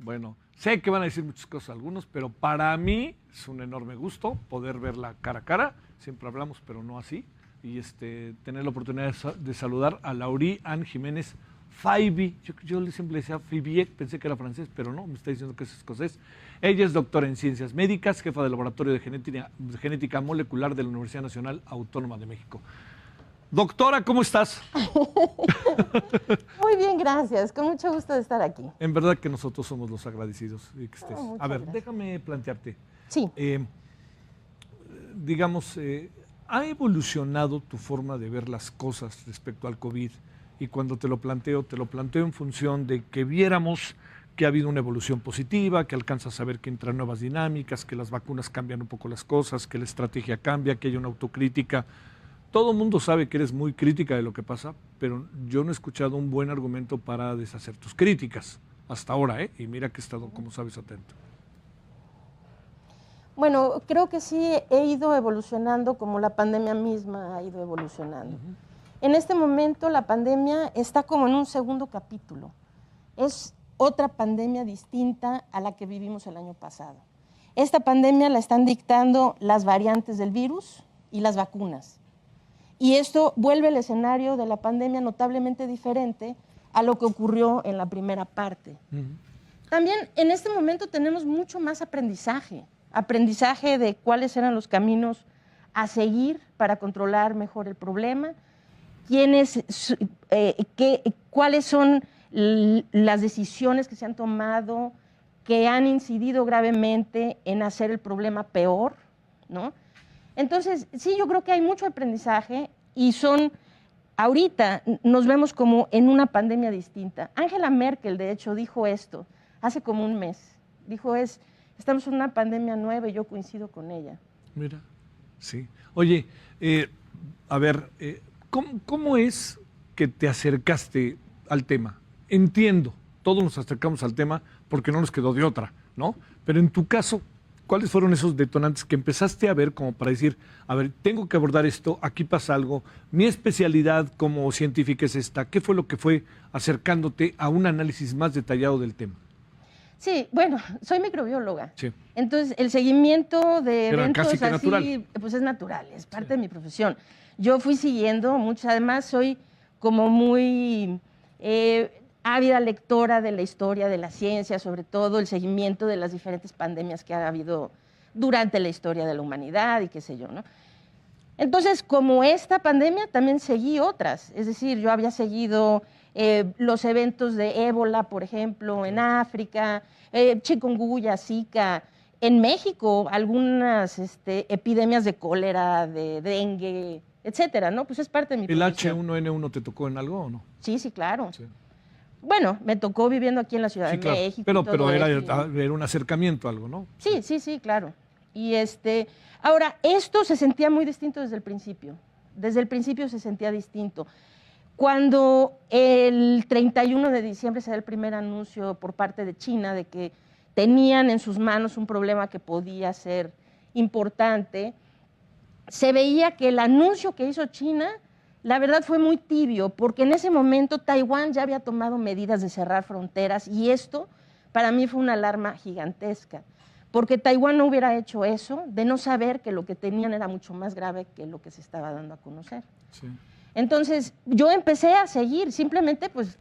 Bueno, sé que van a decir muchas cosas algunos, pero para mí es un enorme gusto poder verla cara a cara. Siempre hablamos, pero no así. Y tener la oportunidad de saludar a Laurie Anne Jiménez Faibi. Yo siempre le decía Faibi, pensé que era francés, pero no, me está diciendo que es escocés. Ella es doctora en Ciencias Médicas, jefa del Laboratorio de Genética Molecular de la Universidad Nacional Autónoma de México. Doctora, ¿cómo estás? Muy bien, gracias. Con mucho gusto de estar aquí. En verdad que nosotros somos los agradecidos de que estés. A ver, Gracias. déjame plantearte. Sí. Digamos, ¿ha evolucionado tu forma de ver las cosas respecto al COVID? Y cuando te lo planteo en función de que viéramos que ha habido una evolución positiva, que alcanzas a ver que entran nuevas dinámicas, que las vacunas cambian un poco las cosas, que la estrategia cambia, que hay una autocrítica. Todo el mundo sabe que eres muy crítica de lo que pasa, pero yo no he escuchado un buen argumento para deshacer tus críticas hasta ahora, ¿eh? Y mira que he estado, como sabes, atento. Bueno, creo que sí he ido evolucionando como la pandemia misma ha ido evolucionando. En este momento la pandemia está como en un segundo capítulo. Es otra pandemia distinta a la que vivimos el año pasado. Esta pandemia la están dictando las variantes del virus y las vacunas. Y esto vuelve el escenario de la pandemia notablemente diferente a lo que ocurrió en la primera parte. También en este momento tenemos mucho más aprendizaje de cuáles eran los caminos a seguir para controlar mejor el problema, cuáles son las decisiones que se han tomado que han incidido gravemente en hacer el problema peor, ¿no? Entonces, sí, yo creo que hay mucho aprendizaje y ahorita nos vemos como en una pandemia distinta. Angela Merkel, de hecho, dijo esto hace como un mes. Dijo, estamos en una pandemia nueva y yo coincido con ella. Mira, sí. Oye, a ver, ¿cómo es que te acercaste al tema? Entiendo, todos nos acercamos al tema porque no nos quedó de otra, ¿no? Pero en tu caso, ¿cuáles fueron esos detonantes que empezaste a ver como para decir, a ver, tengo que abordar esto, aquí pasa algo, mi especialidad como científica es esta? ¿Qué fue lo que fue acercándote a un análisis más detallado del tema? Sí, bueno, soy microbióloga. Sí. Entonces, el seguimiento de eventos casi que así, natural. pues es natural, es parte de mi profesión. Yo fui siguiendo mucho, además soy como muy ávida lectora de la historia de la ciencia, sobre todo el seguimiento de las diferentes pandemias que ha habido durante la historia de la humanidad y qué sé yo, ¿no? Entonces, como esta pandemia, también seguí otras. Es decir, yo había seguido los eventos de ébola, por ejemplo, en África, chikungunya, Zika, en México, algunas epidemias de cólera, de dengue, etcétera, ¿no? Pues es parte de mi profesión. ¿El H1N1 te tocó en algo o no? Sí, sí, claro. Sí. Bueno, me tocó viviendo aquí en la Ciudad de Claro. México. Pero era un acercamiento a algo, ¿no? Sí, claro. Y ahora, esto se sentía muy distinto desde el principio. Desde el principio se sentía distinto. Cuando el 31 de diciembre se da el primer anuncio por parte de China de que tenían en sus manos un problema que podía ser importante, se veía que el anuncio que hizo China, la verdad fue muy tibio, porque en ese momento Taiwán ya había tomado medidas de cerrar fronteras y esto para mí fue una alarma gigantesca, porque Taiwán no hubiera hecho eso de no saber que lo que tenían era mucho más grave que lo que se estaba dando a conocer. Sí. Entonces yo empecé a seguir, simplemente pues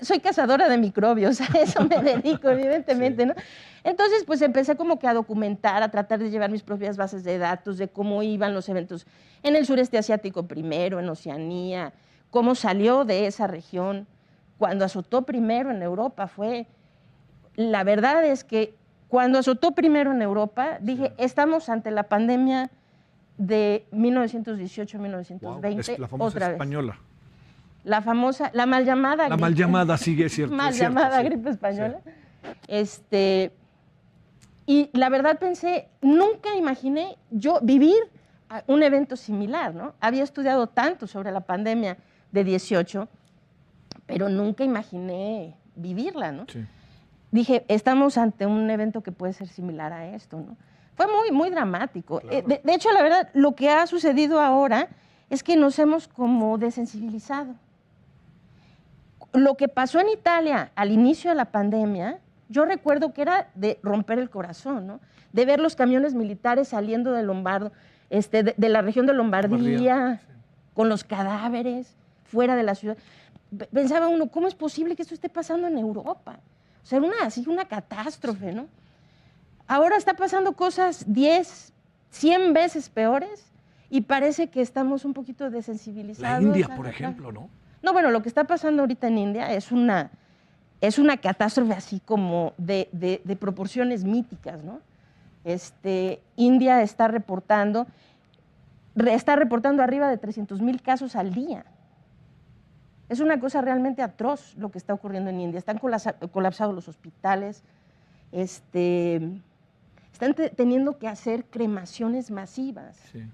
soy cazadora de microbios, a eso me dedico evidentemente, sí. ¿No? Entonces pues empecé como que a documentar, a tratar de llevar mis propias bases de datos de cómo iban los eventos en el sureste asiático primero, en Oceanía, cómo salió de esa región, cuando azotó primero en Europa la verdad es que cuando azotó primero en Europa, dije, estamos ante la pandemia de 1918-1920, wow, la famosa otra española. Vez. La mal llamada gripe. La mal llamada, sí, es cierto. Mal llamada gripe española. Sí. Y la verdad pensé, nunca imaginé yo vivir un evento similar, ¿no? Había estudiado tanto sobre la pandemia de 18, pero nunca imaginé vivirla, ¿no? Sí. Dije, estamos ante un evento que puede ser similar a esto, ¿no? Fue muy, muy dramático. Claro. De hecho, la verdad, lo que ha sucedido ahora es que nos hemos como desensibilizado. Lo que pasó en Italia al inicio de la pandemia yo recuerdo que era de romper el corazón, ¿no? De ver los camiones militares saliendo de Lombardo, de la región de Lombardía, sí, con los cadáveres fuera de la ciudad. Pensaba uno, ¿cómo es posible que esto esté pasando en Europa? O sea, era así una catástrofe, ¿no? Ahora está pasando cosas 10, 100 veces peores y parece que estamos un poquito desensibilizados. La India, por ejemplo, ¿no? No, bueno, lo que está pasando ahorita en India es una catástrofe así como de proporciones míticas, ¿no? India está reportando arriba de 300,000 casos al día. Es una cosa realmente atroz lo que está ocurriendo en India. Están colapsados los hospitales, están teniendo que hacer cremaciones masivas Sí.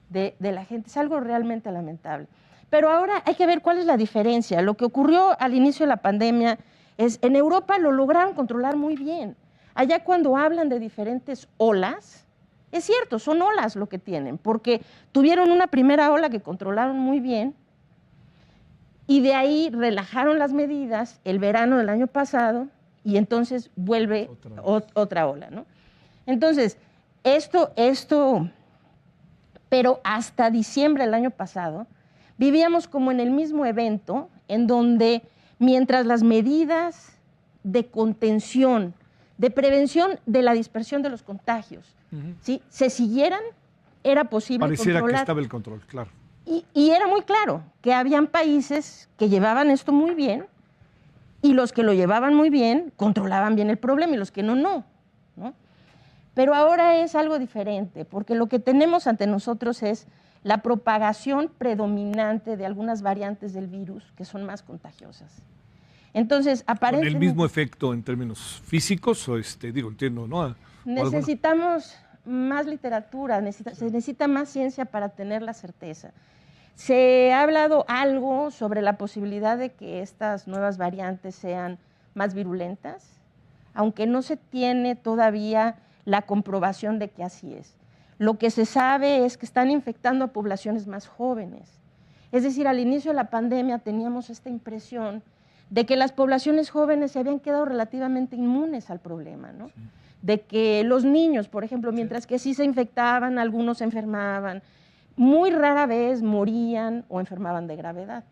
de la gente. Es algo realmente lamentable. Pero ahora hay que ver cuál es la diferencia. Lo que ocurrió al inicio de la pandemia es, en Europa lo lograron controlar muy bien. Allá cuando hablan de diferentes olas, es cierto, son olas lo que tienen, porque tuvieron una primera ola que controlaron muy bien y de ahí relajaron las medidas el verano del año pasado y entonces vuelve otra ola, ¿no? Entonces, pero hasta diciembre del año pasado, vivíamos como en el mismo evento, en donde mientras las medidas de contención, de prevención de la dispersión de los contagios, ¿sí?, se siguieran, era posible Pareciera controlar. que estaba el control, claro. Y era muy claro que habían países que llevaban esto muy bien y los que lo llevaban muy bien controlaban bien el problema y los que no. Pero ahora es algo diferente, porque lo que tenemos ante nosotros es la propagación predominante de algunas variantes del virus que son más contagiosas. Entonces, aparentemente... ¿Con el mismo efecto en términos físicos? O entiendo, ¿no? Necesitamos más literatura, se necesita más ciencia para tener la certeza. Se ha hablado algo sobre la posibilidad de que estas nuevas variantes sean más virulentas, aunque no se tiene todavía la comprobación de que así es. Lo que se sabe es que están infectando a poblaciones más jóvenes. Es decir, al inicio de la pandemia teníamos esta impresión de que las poblaciones jóvenes se habían quedado relativamente inmunes al problema, ¿no? Sí. De que los niños, por ejemplo, mientras que sí se infectaban, algunos se enfermaban, muy rara vez morían o enfermaban de gravedad.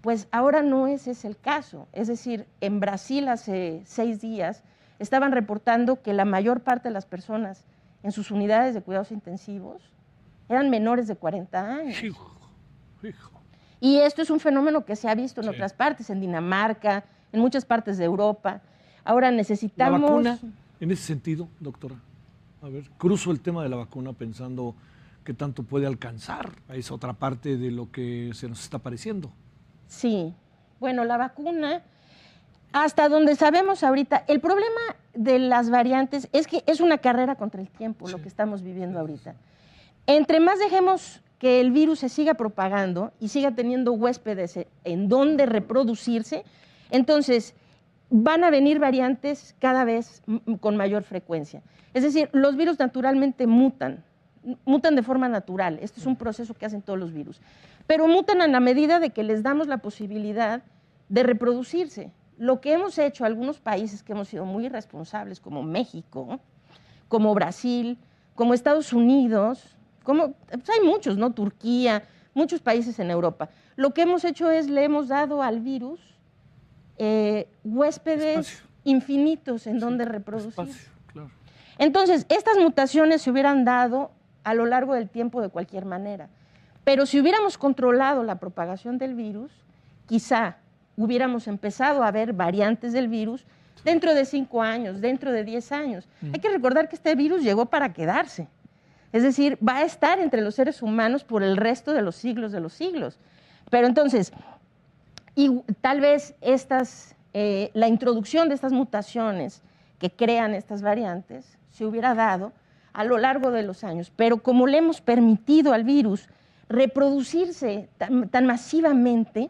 Pues ahora no ese es el caso. Es decir, en Brasil hace 6 días estaban reportando que la mayor parte de las personas en sus unidades de cuidados intensivos eran menores de 40 años. Hijo. Y esto es un fenómeno que se ha visto en otras partes, en Dinamarca, en muchas partes de Europa. Ahora necesitamos... ¿La vacuna, en ese sentido, doctora? A ver, cruzo el tema de la vacuna pensando qué tanto puede alcanzar a esa otra parte de lo que se nos está pareciendo. Sí, bueno, la vacuna, hasta donde sabemos ahorita, el problema de las variantes es que es una carrera contra el tiempo, lo que estamos viviendo ahorita. Entre más dejemos que el virus se siga propagando y siga teniendo huéspedes en donde reproducirse, entonces van a venir variantes cada vez con mayor frecuencia. Es decir, los virus naturalmente mutan de forma natural. Este es un proceso que hacen todos los virus. Pero mutan a la medida de que les damos la posibilidad de reproducirse. Lo que hemos hecho algunos países que hemos sido muy irresponsables, como México, como Brasil, como Estados Unidos, pues hay muchos, ¿no? Turquía, muchos países en Europa. Lo que hemos hecho es le hemos dado al virus huéspedes infinitos en donde reproducirse. Claro. Entonces, estas mutaciones se hubieran dado a lo largo del tiempo de cualquier manera. Pero si hubiéramos controlado la propagación del virus, quizá hubiéramos empezado a ver variantes del virus dentro de 5 años, dentro de 10 años. Hay que recordar que este virus llegó para quedarse. Es decir, va a estar entre los seres humanos por el resto de los siglos de los siglos. Pero entonces, tal vez la introducción de estas mutaciones que crean estas variantes se hubiera dado a lo largo de los años. Pero como le hemos permitido al virus reproducirse tan masivamente,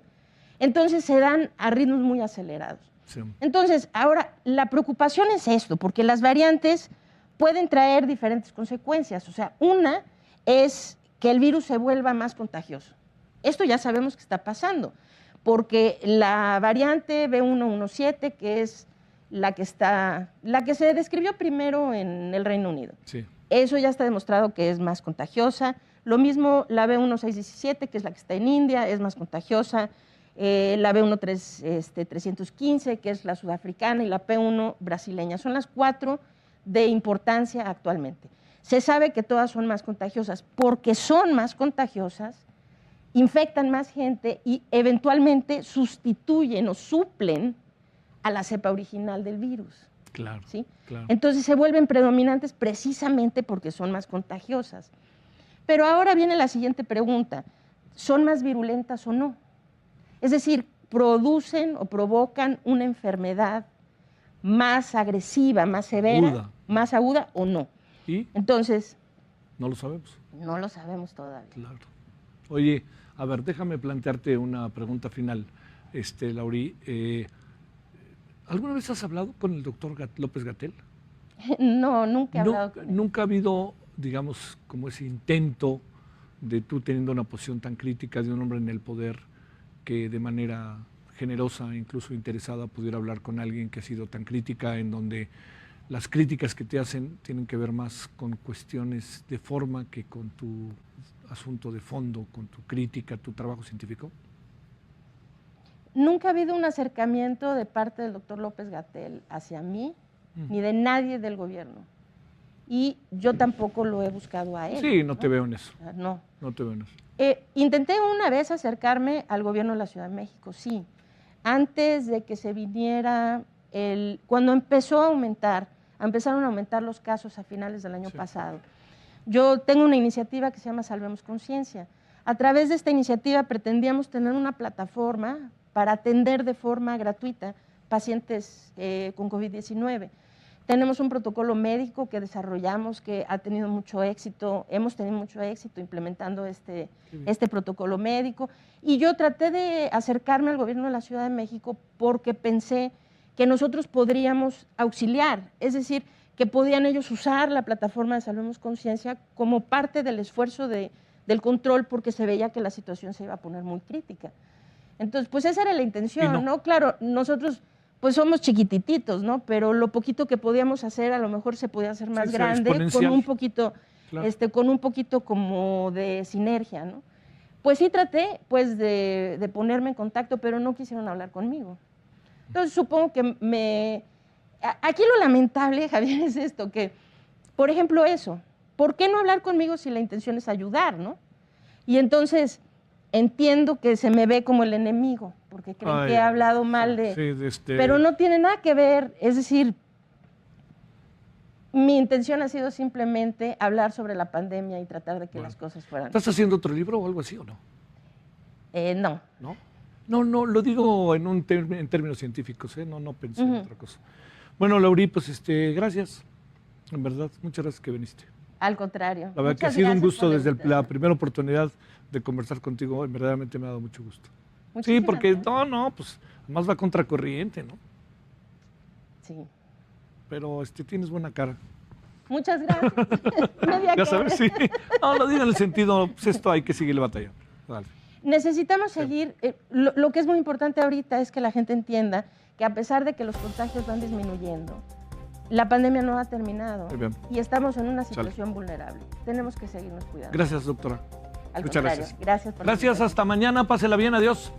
entonces se dan a ritmos muy acelerados. Sí. Entonces, ahora, la preocupación es esto, porque las variantes pueden traer diferentes consecuencias. O sea, una es que el virus se vuelva más contagioso. Esto ya sabemos que está pasando, porque la variante B117, que es la que se describió primero en el Reino Unido. Sí. Eso ya está demostrado que es más contagiosa. Lo mismo la B1617, que es la que está en India, es más contagiosa. La B1315, que es la sudafricana, y la P1 brasileña. Son las 4 de importancia actualmente. Se sabe que todas son más contagiosas. Porque son más contagiosas, infectan más gente y eventualmente sustituyen o suplen a la cepa original del virus. Claro, ¿sí? claro. Entonces se vuelven predominantes precisamente porque son más contagiosas. Pero ahora viene la siguiente pregunta: ¿son más virulentas o no? Es decir, ¿producen o provocan una enfermedad más agresiva, más severa, más aguda o no? ¿Y? Entonces, No lo sabemos. no lo sabemos todavía. Claro. Oye, a ver, déjame plantearte una pregunta final, Laurí. ¿Alguna vez has hablado con el doctor López-Gatell? No, nunca he hablado con él. Nunca ha habido, digamos, como ese intento de tú teniendo una posición tan crítica de un hombre en el poder que de manera generosa, incluso interesada, pudiera hablar con alguien que ha sido tan crítica, en donde las críticas que te hacen tienen que ver más con cuestiones de forma que con tu asunto de fondo, con tu crítica, tu trabajo científico? Nunca ha habido un acercamiento de parte del doctor López-Gatell hacia mí, ni de nadie del gobierno. Y yo tampoco lo he buscado a él. Sí, no te veo en eso. No. No te veo en eso. Intenté una vez acercarme al gobierno de la Ciudad de México, sí. Antes de que se viniera, cuando empezaron a aumentar los casos a finales del año pasado. Yo tengo una iniciativa que se llama Salvemos Conciencia. A través de esta iniciativa pretendíamos tener una plataforma para atender de forma gratuita pacientes con COVID-19. Tenemos un protocolo médico que desarrollamos que ha tenido mucho éxito, hemos tenido mucho éxito implementando este protocolo médico, y yo traté de acercarme al gobierno de la Ciudad de México porque pensé que nosotros podríamos auxiliar, es decir, que podían ellos usar la plataforma de Salvemos Conciencia como parte del esfuerzo del control, porque se veía que la situación se iba a poner muy crítica. Entonces, pues esa era la intención, ¿no? Claro, nosotros pues somos chiquititos, ¿no? Pero lo poquito que podíamos hacer, a lo mejor se podía hacer más grande, con un poquito, con un poquito como de sinergia, ¿no? Pues sí traté, pues, de ponerme en contacto, pero no quisieron hablar conmigo. Entonces, supongo que aquí lo lamentable, Javier, es esto, que, por ejemplo, eso, ¿por qué no hablar conmigo si la intención es ayudar, no? Y entonces entiendo que se me ve como el enemigo, porque creen que he hablado mal de... Pero no tiene nada que ver, es decir, mi intención ha sido simplemente hablar sobre la pandemia y tratar de que las cosas fueran... ¿Estás haciendo otro libro o algo así o no? No. ¿No? No, lo digo en términos científicos, no pensé en otra cosa. Bueno, Laurí, pues gracias, en verdad, muchas gracias que viniste. Al contrario. La verdad que ha sido un gusto desde la primera oportunidad de conversar contigo, verdaderamente me ha dado mucho gusto. Sí, porque pues además va contracorriente, ¿no? Sí. Pero tienes buena cara. Muchas gracias. Ya sabes, sí. No, lo digo en el sentido, pues esto hay que seguir batallando. Vale. Necesitamos seguir, lo que es muy importante ahorita es que la gente entienda que a pesar de que los contagios van disminuyendo, la pandemia no ha terminado y estamos en una situación vulnerable. Tenemos que seguirnos cuidando. Gracias, doctora. Muchas gracias. Gracias por hasta mañana, pásela bien, adiós.